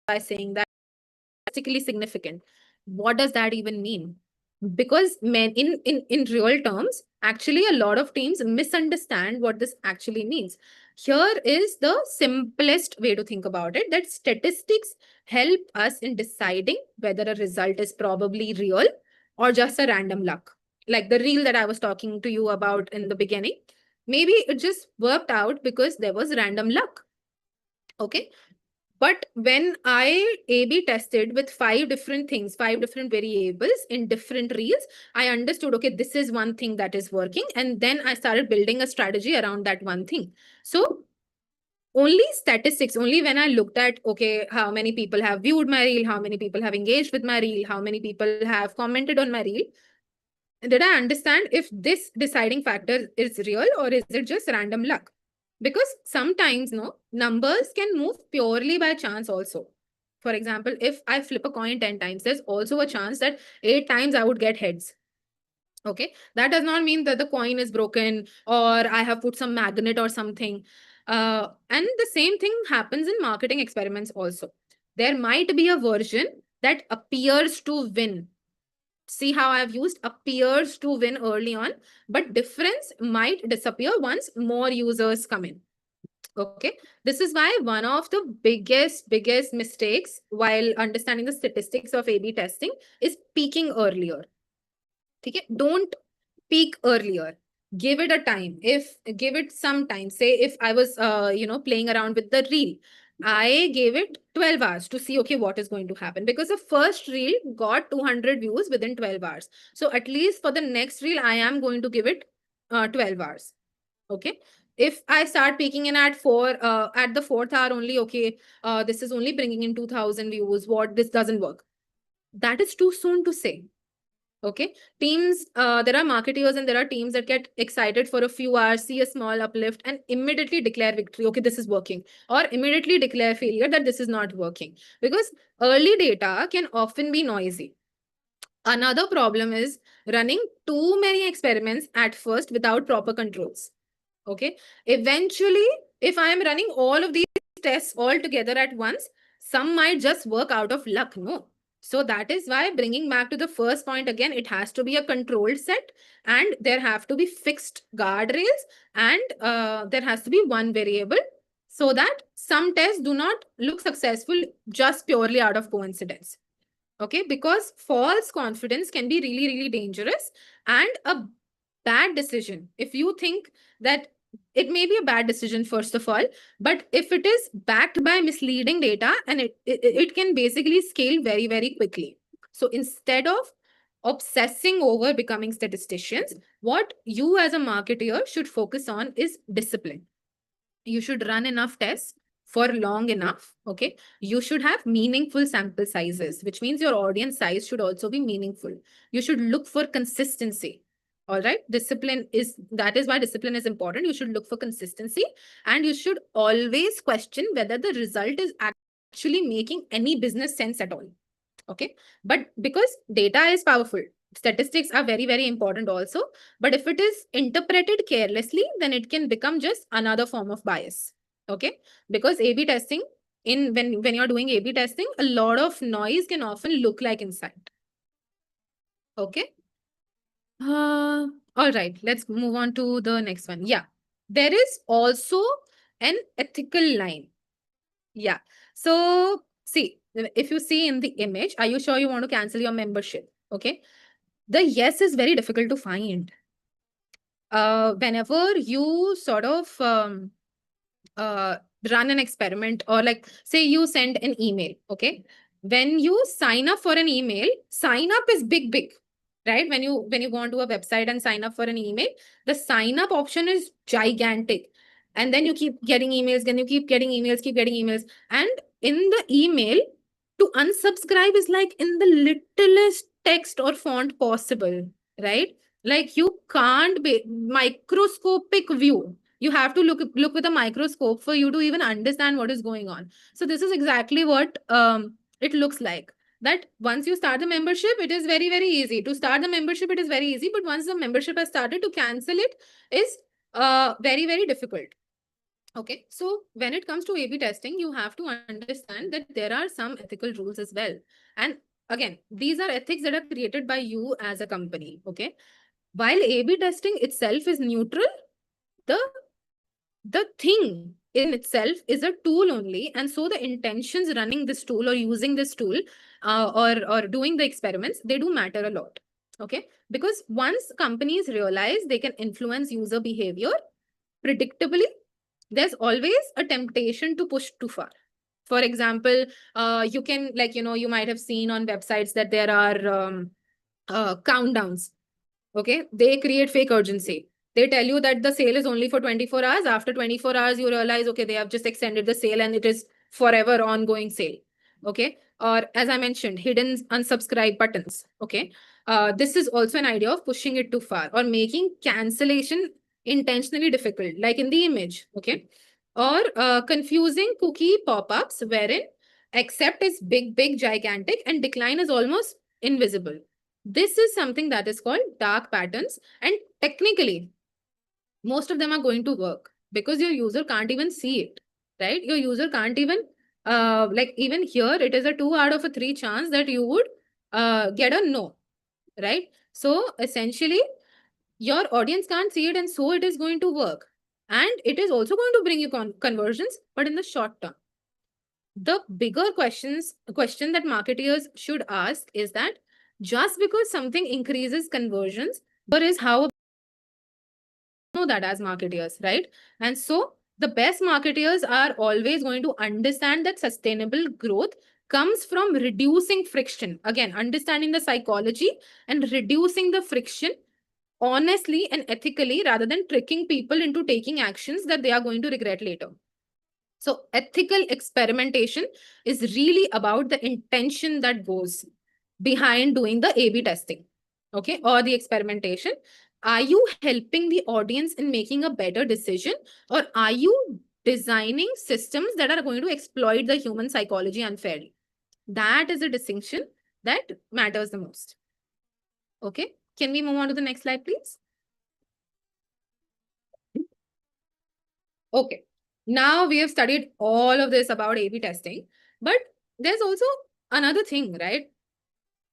by saying that statistically significant. What does that even mean? Because in real terms, actually a lot of teams misunderstand what this actually means. Here is the simplest way to think about it, that statistics help us in deciding whether a result is probably real or just a random luck. Like the reel that I was talking to you about in the beginning, maybe it just worked out because there was random luck. Okay, but when I A/B tested with 5 different things, 5 different variables in different reels, I understood, okay, this is one thing that is working. And then I started building a strategy around that one thing. So only statistics, only when I looked at, okay, how many people have viewed my reel, how many people have engaged with my reel, how many people have commented on my reel, did I understand if this deciding factor is real or is it just random luck? Because sometimes, no, numbers can move purely by chance also. For example, if I flip a coin 10 times, there's also a chance that 8 times I would get heads. Okay, that does not mean that the coin is broken or I have put some magnet or something. And the same thing happens in marketing experiments also. There might be a version that appears to win. See how I've used appears to win early on, but difference might disappear once more users come in. Okay. This is why one of the biggest mistakes while understanding the statistics of A/B testing is peaking earlier. Okay. Don't peak earlier. Give it a time. Give it some time. Say if I was playing around with the reel, I gave it 12 hours to see, okay, what is going to happen, because the first reel got 200 views within 12 hours. So at least for the next reel, I am going to give it 12 hours. Okay. If I start peaking in at the fourth hour only, okay, this is only bringing in 2000 views. What, this doesn't work. That is too soon to say. Okay. Teams, there are marketeers and there are teams that get excited for a few hours, see a small uplift, and immediately declare victory. Okay, this is working. Or immediately declare failure, that this is not working. Because early data can often be noisy. Another problem is running too many experiments at first without proper controls. Okay. Eventually, if I am running all of these tests all together at once, some might just work out of luck. No. So that is why, bringing back to the first point again, it has to be a controlled set and there have to be fixed guardrails, and there has to be one variable so that some tests do not look successful just purely out of coincidence. Okay, because false confidence can be really, really dangerous and a bad decision. If you think that it may be a bad decision, first of all, but if it is backed by misleading data, and it can basically scale very, very quickly. So instead of obsessing over becoming statisticians, what you as a marketer should focus on is discipline. You should run enough tests for long enough. Okay, you should have meaningful sample sizes, which means your audience size should also be meaningful. You should look for consistency. All right, that is why discipline is important. You should look for consistency, and you should always question whether the result is actually making any business sense at all. Okay, but because data is powerful, statistics are very, very important also. But if it is interpreted carelessly, then it can become just another form of bias. Okay, because A/B testing, when you're doing A/B testing, a lot of noise can often look like insight. Okay. All right, let's move on to the next one. Yeah, there is also an ethical line. Yeah. So see, if you see in the image, are you sure you want to cancel your membership? Okay. The yes is very difficult to find. Whenever you sort of uh, run an experiment, or like say you send an email, okay? When you sign up for an email, sign up is big, right? When you go onto a website and sign up for an email, the sign up option is gigantic. And then you keep getting emails, then you keep getting emails, keep getting emails. And in the email, to unsubscribe is like in the littlest text or font possible, right? Like you can't be microscopic view. You have to look with a microscope for you to even understand what is going on. So this is exactly what it looks like. That once you start the membership, it is very, very easy. To start the membership, it is very easy. But once the membership has started, to cancel it is very, very difficult. Okay, so when it comes to A/B testing, you have to understand that there are some ethical rules as well. And again, these are ethics that are created by you as a company. Okay, while A/B testing itself is neutral, the thing in itself is a tool only, and so the intentions running this tool or using this tool, or doing the experiments, they do matter a lot. Okay, because once companies realize they can influence user behavior predictably, there's always a temptation to push too far. For example, you can, like, you might have seen on websites that there are countdowns. Okay, they create fake urgency. They tell you that the sale is only for 24 hours. After 24 hours, you realize, okay, they have just extended the sale and it is forever ongoing sale. Okay, or as I mentioned, hidden unsubscribe buttons. Okay, this is also an idea of pushing it too far or making cancellation intentionally difficult, like in the image. Okay, or confusing cookie pop-ups wherein accept is big, big, gigantic, and decline is almost invisible. This is something that is called dark patterns, and technically, most of them are going to work because your user can't even see it, right? Your user can't even, like, even here, it is a 2 out of 3 chance that you would get a no, right? So essentially, your audience can't see it, and so it is going to work. And it is also going to bring you conversions, but in the short term. The bigger question that marketers should ask is that just because something increases conversions, or is how know that as marketers, right? And so the best marketers are always going to understand that sustainable growth comes from reducing friction. Again, understanding the psychology and reducing the friction honestly and ethically, rather than tricking people into taking actions that they are going to regret later. So ethical experimentation is really about the intention that goes behind doing the A/B testing, okay, or the experimentation. Are you helping the audience in making a better decision, or are you designing systems that are going to exploit the human psychology unfairly? That is a distinction that matters the most. Okay, can we move on to the next slide, please? Okay. Now we have studied all of this about A/B testing, but there's also another thing, right?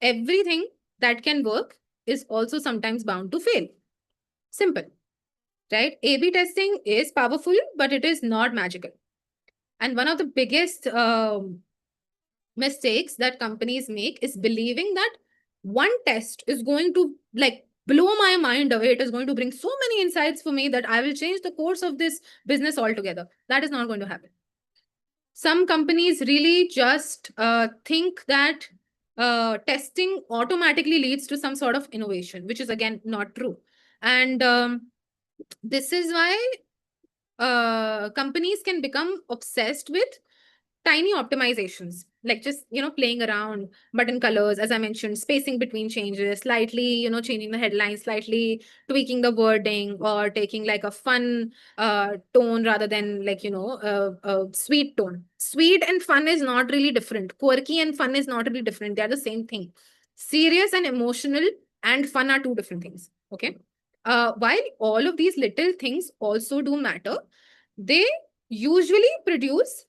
Everything that can work is also sometimes bound to fail. Simple, right? A/B testing is powerful, but it is not magical. And one of the biggest mistakes that companies make is believing that one test is going to, like, blow my mind away. It is going to bring so many insights for me that I will change the course of this business altogether. That is not going to happen. Some companies really just think that testing automatically leads to some sort of innovation, which is again not true. And this is why companies can become obsessed with tiny optimizations, like just playing around button colors, as I mentioned, spacing between changes, slightly changing the headline, slightly tweaking the wording, or taking like a fun tone rather than, like, a sweet tone. Sweet and fun is not really different. Quirky and fun is not really different. They are the same thing. Serious and emotional and fun are two different things. Okay, while all of these little things also do matter, they usually produce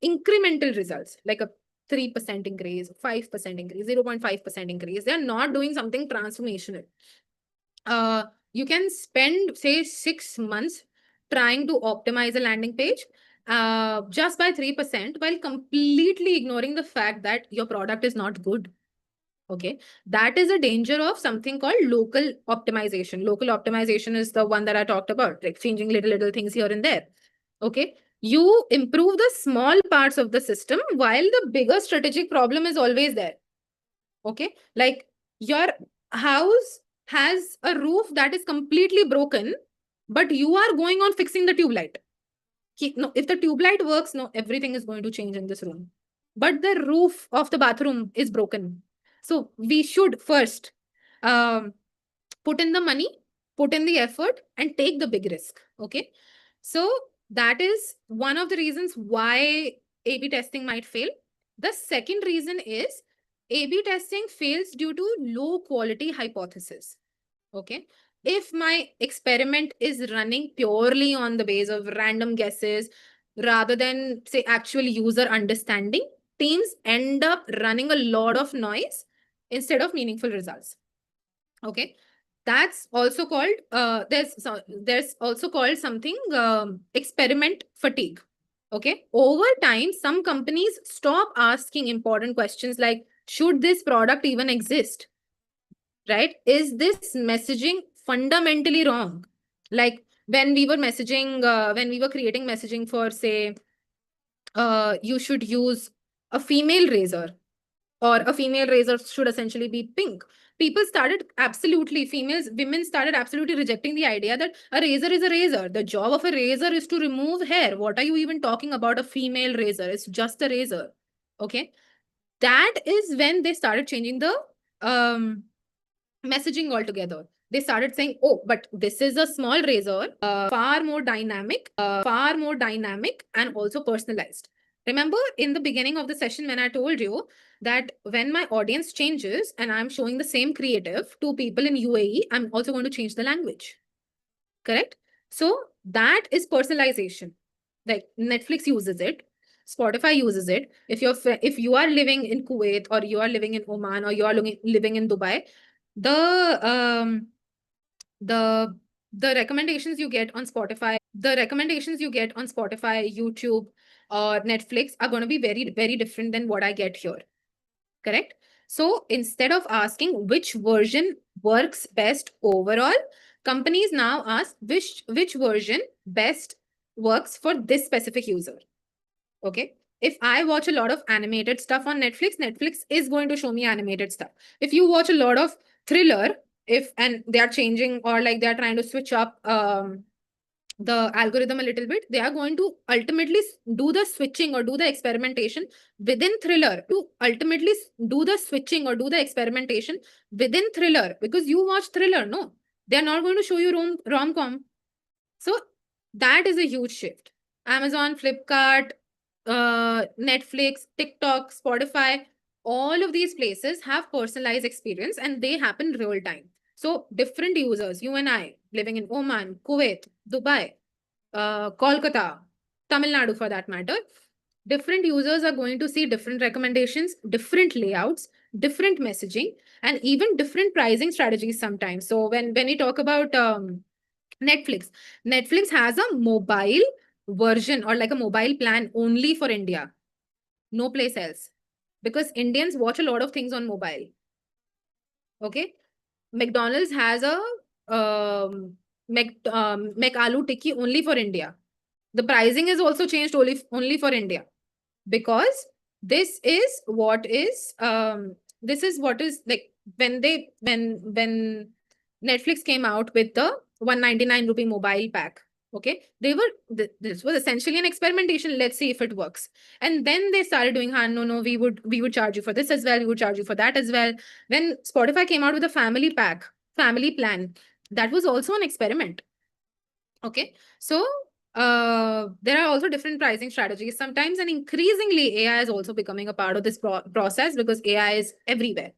incremental results, like a 3% increase, 5% increase, 0.5% increase. They're not doing something transformational. You can spend, say, 6 months trying to optimize a landing page just by 3%, while completely ignoring the fact that your product is not good. Okay, that is a danger of something called local optimization. Local optimization is the one that I talked about, like changing little things here and there. Okay, you improve the small parts of the system while the bigger strategic problem is always there. Okay, like your house has a roof that is completely broken, but you are going on fixing the tube light. No, if the tube light works, no, everything is going to change in this room. But the roof of the bathroom is broken. So we should first um, put in the money, put in the effort, and take the big risk. Okay. So that is one of the reasons why A/B testing might fail. The second reason is A/B testing fails due to low quality hypothesis. Okay. if my experiment is running purely on the base of random guesses rather than, say, actual user understanding, teams end up running a lot of noise instead of meaningful results. Okay. That's also called, there's also called something, experiment fatigue. Okay. Over time, some companies stop asking important questions like, should this product even exist? Right? Is this messaging fundamentally wrong? Like when we were creating messaging for, say, you should use a female razor, or a female razor should essentially be pink. Women started absolutely rejecting the idea that a razor is a razor. The job of a razor is to remove hair. What are you even talking about a female razor? It's just a razor. Okay. That is when they started changing the um, messaging altogether. They started saying, oh, but this is a small razor, far more dynamic and also personalized. Remember in the beginning of the session when I told you that when my audience changes and I'm showing the same creative to people in UAE, I'm also going to change the language. Correct? So that is personalization. Like Netflix uses it, Spotify uses it. If you are living in Kuwait, or you are living in Oman, or you are living in Dubai, the the the recommendations you get on Spotify, YouTube, or Netflix are going to be very, very different than what I get here. Correct? So instead of asking which version works best overall, companies now ask which version best works for this specific user. Okay. If I watch a lot of animated stuff on Netflix, Netflix is going to show me animated stuff. If you watch a lot of thriller, if and they are changing, or like they are trying to switch up the algorithm a little bit, they are going to ultimately do the switching or do the experimentation within thriller to ultimately do the switching or do the experimentation within thriller, because you watch thriller, no, they are not going to show you rom-com. So that is a huge shift. Amazon, Flipkart, Netflix, TikTok, Spotify, all of these places have personalized experience and they happen real time. So different users, you and I, living in Oman, Kuwait, Dubai, Kolkata, Tamil Nadu for that matter, different users are going to see different recommendations, different layouts, different messaging, and even different pricing strategies sometimes. So when we talk about Netflix. Netflix has a mobile version, or like a mobile plan only for India, no place else. Because Indians watch a lot of things on mobile. Okay. McDonald's has a Mac Aloo Tikki only for India. The pricing is also changed only for India, because this is what is like when Netflix came out with the 199 rupee mobile pack. Okay, this was essentially an experimentation. Let's see if it works. And then they started doing, no, we would charge you for this as well. We would charge you for that as well. When Spotify came out with a family plan, that was also an experiment. Okay. So there are also different pricing strategies sometimes, and increasingly AI is also becoming a part of this process, because AI is everywhere.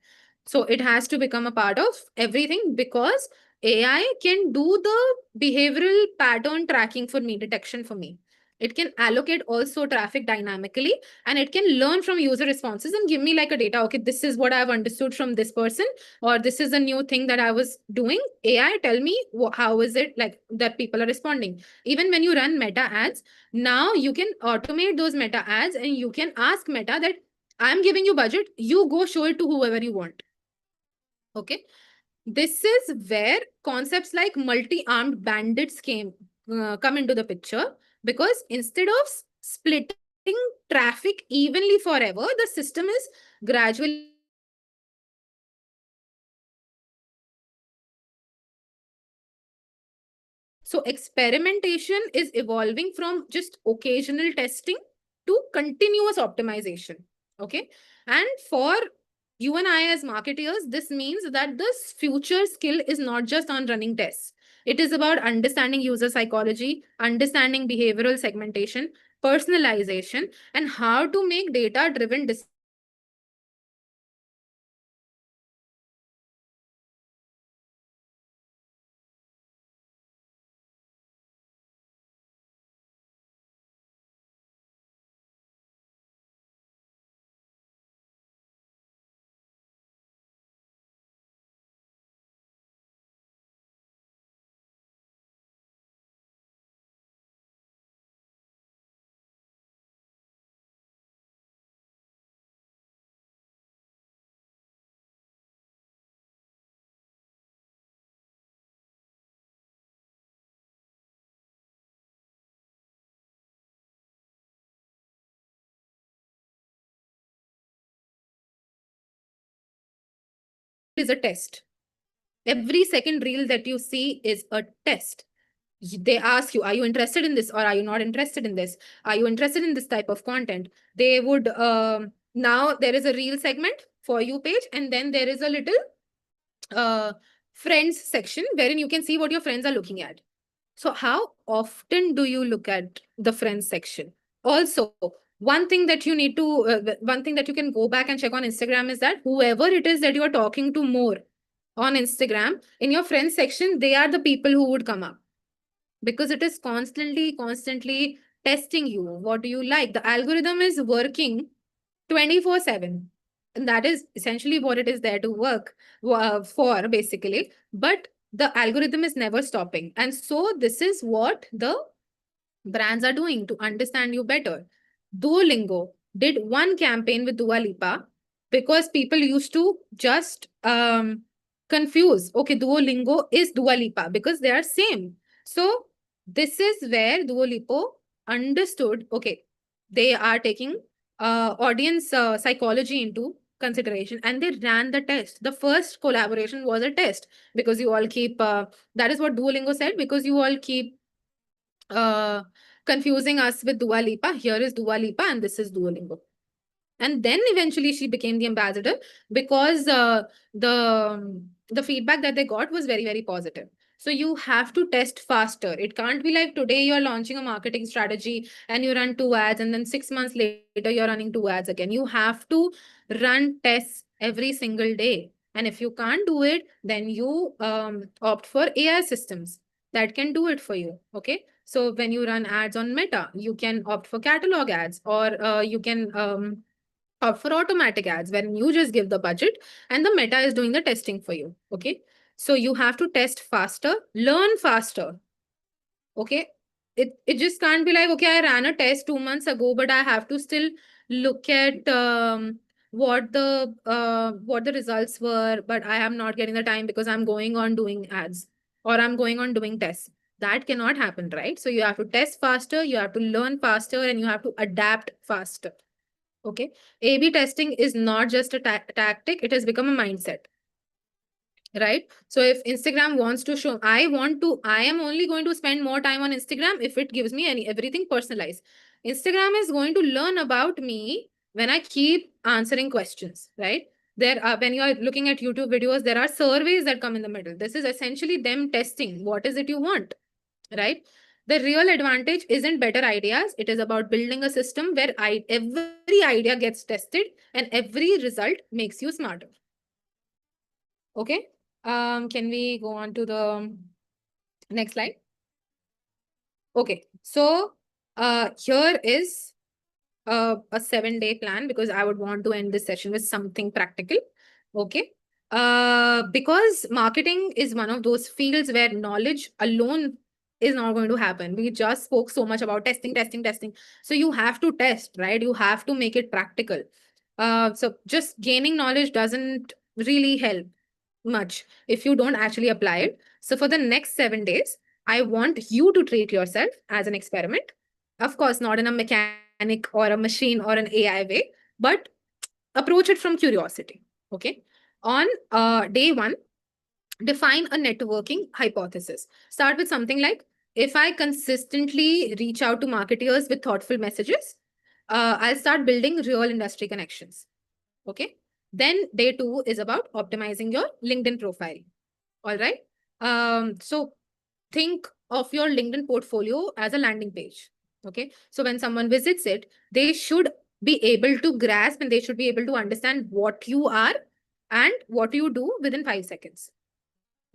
So it has to become a part of everything, because AI can do the behavioral pattern tracking for me, detection for me. It can allocate also traffic dynamically, and it can learn from user responses and give me like a data. Okay, this is what I've understood from this person, or this is a new thing that I was doing. AI, tell me how is it like that people are responding. Even when you run meta ads, now you can automate those meta ads and you can ask Meta that I'm giving you budget, you go show it to whoever you want. Okay. This is where concepts like multi-armed bandits come into the picture, because instead of splitting traffic evenly forever, the system is gradually So experimentation is evolving from just occasional testing to continuous optimization. Okay. And for you and I as marketers, this means that this future skill is not just on running tests. It is about understanding user psychology, understanding behavioral segmentation, personalization, and how to make data driven is a test. Every second reel that you see is a test. They ask you, are you interested in this or are you not interested in this? Are you interested in this type of content? They would, now there is a reel segment for you page, and then there is a little uh, friends section wherein you can see what your friends are looking at. So how often do you look at the friends section? Also, one thing that you can go back and check on Instagram is that whoever it is that you are talking to more on Instagram, in your friends section, they are the people who would come up, because it is constantly testing you. What do you like? The algorithm is working 24/7. And that is essentially what it is there to work for, basically. But the algorithm is never stopping. And so this is what the brands are doing to understand you better. Duolingo did one campaign with Dua Lipa because people used to just confuse. Okay, Duolingo is Dua Lipa because they are same. So this is where Duolingo understood, okay, they are taking audience psychology into consideration, and they ran the test. The first collaboration was a test because you all keep, that is what Duolingo said, because you all keep uh, confusing us with Dua Lipa. Here is Dua Lipa and this is Duolingo. And then eventually she became the ambassador because the feedback that they got was very positive. So you have to test faster. It can't be like today you're launching a marketing strategy and you run 2 ads, and then 6 months later you're running 2 ads again. You have to run tests every single day. And if you can't do it, then you opt for AI systems that can do it for you. Okay. So when you run ads on Meta, you can opt for catalog ads, or you can for automatic ads when you just give the budget and the Meta is doing the testing for you. Okay. So you have to test faster, learn faster. Okay. It just can't be like, okay, I ran a test 2 months ago, but I have to still look at what the results were, but I am not getting the time because I'm going on doing ads or I'm going on doing tests. That cannot happen, right? So you have to test faster, you have to learn faster, and you have to adapt faster. Okay. A/B testing is not just a tactic, it has become a mindset. Right. So if Instagram wants to show, I am only going to spend more time on Instagram if it gives me everything personalized. Instagram is going to learn about me when I keep answering questions, right? There are, when you are looking at YouTube videos, there are surveys that come in the middle. This is essentially them testing what is it you want, right? The real advantage isn't better ideas. It is about building a system where every idea gets tested and every result makes you smarter. Okay. Can we go on to the next slide? Okay. So here is a 7-day plan, because I would want to end this session with something practical. Okay. Because marketing is one of those fields where knowledge alone is not going to happen. We just spoke so much about testing. So you have to test, right? You have to make it practical. So just gaining knowledge doesn't really help much if you don't actually apply it. So for the next 7 days, I want you to treat yourself as an experiment. Of course, not in a mechanic or a machine or an AI way, but approach it from curiosity. Okay. On day one, define a networking hypothesis. Start with something like, if I consistently reach out to marketers with thoughtful messages, I'll start building real industry connections. Okay. Then day two is about optimizing your LinkedIn profile. All right. So think of your LinkedIn portfolio as a landing page. Okay. So when someone visits it, they should be able to grasp and they should be able to understand what you are and what you do within 5 seconds.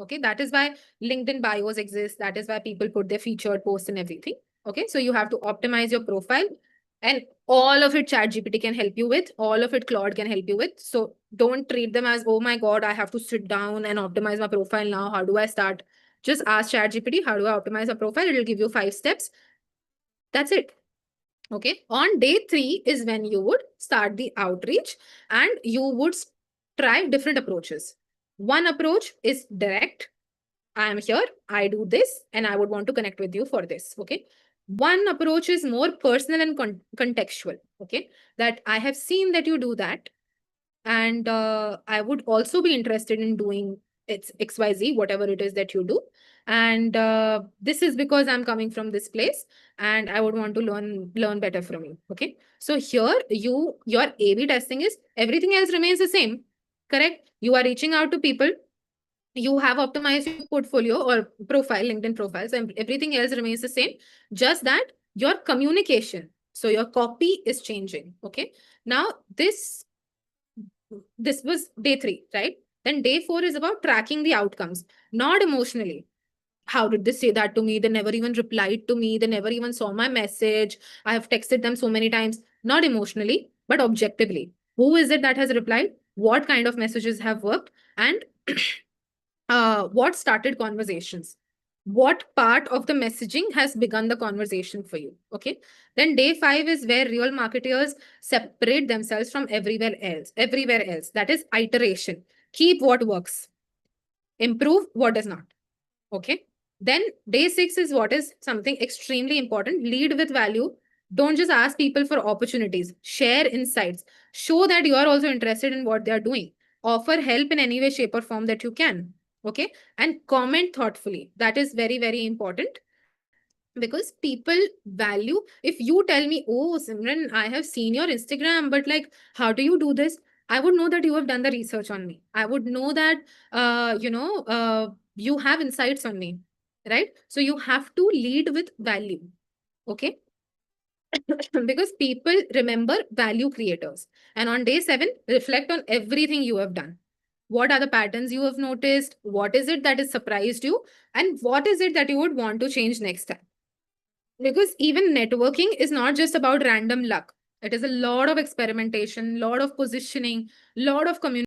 Okay. That is why LinkedIn bios exist. That is why people put their featured posts and everything. Okay. So you have to optimize your profile, and all of it ChatGPT can help you with, all of it Claude can help you with. So don't treat them as, oh my God, I have to sit down and optimize my profile now. How do I start? Just ask ChatGPT, how do I optimize a profile? It'll give you 5 steps. That's it. Okay. On day three is when you would start the outreach and you would try different approaches. One approach is direct. I am here, I do this, and I would want to connect with you for this. Okay. One approach is more personal and contextual. Okay. That I have seen that you do that. And I would also be interested in doing it's XYZ, whatever it is that you do. And this is because I'm coming from this place and I would want to learn better from you. Okay. So here your A/B testing is everything else remains the same. Correct? You are reaching out to people, you have optimized your portfolio or profile, LinkedIn profiles, and everything else remains the same. Just that your communication, so your copy is changing. Okay. Now this was day 3, right? Then day 4 is about tracking the outcomes, not emotionally. How did they say that to me? They never even replied to me. They never even saw my message. I have texted them so many times, not emotionally, but objectively. Who is it that has replied? What kind of messages have worked? And what started conversations? What part of the messaging has begun the conversation for you? Okay. Then day 5 is where real marketers separate themselves from everywhere else. Everywhere else. That is iteration. Keep what works. Improve what does not. Okay. Then day 6 is what is something extremely important. Lead with value. Don't just ask people for opportunities. Share insights. Show that you are also interested in what they are doing. Offer help in any way, shape, or form that you can. Okay. And comment thoughtfully. That is very, very important because people value. If you tell me, oh, Simran, I have seen your Instagram, but like, how do you do this? I would know that you have done the research on me. I would know that, you have insights on me, right? So you have to lead with value. Okay. Because people remember value creators. And on day 7, reflect on everything you have done. What are the patterns you have noticed? What is it that has surprised you? And what is it that you would want to change next time? Because even networking is not just about random luck. It is a lot of experimentation, lot of positioning, lot of communication.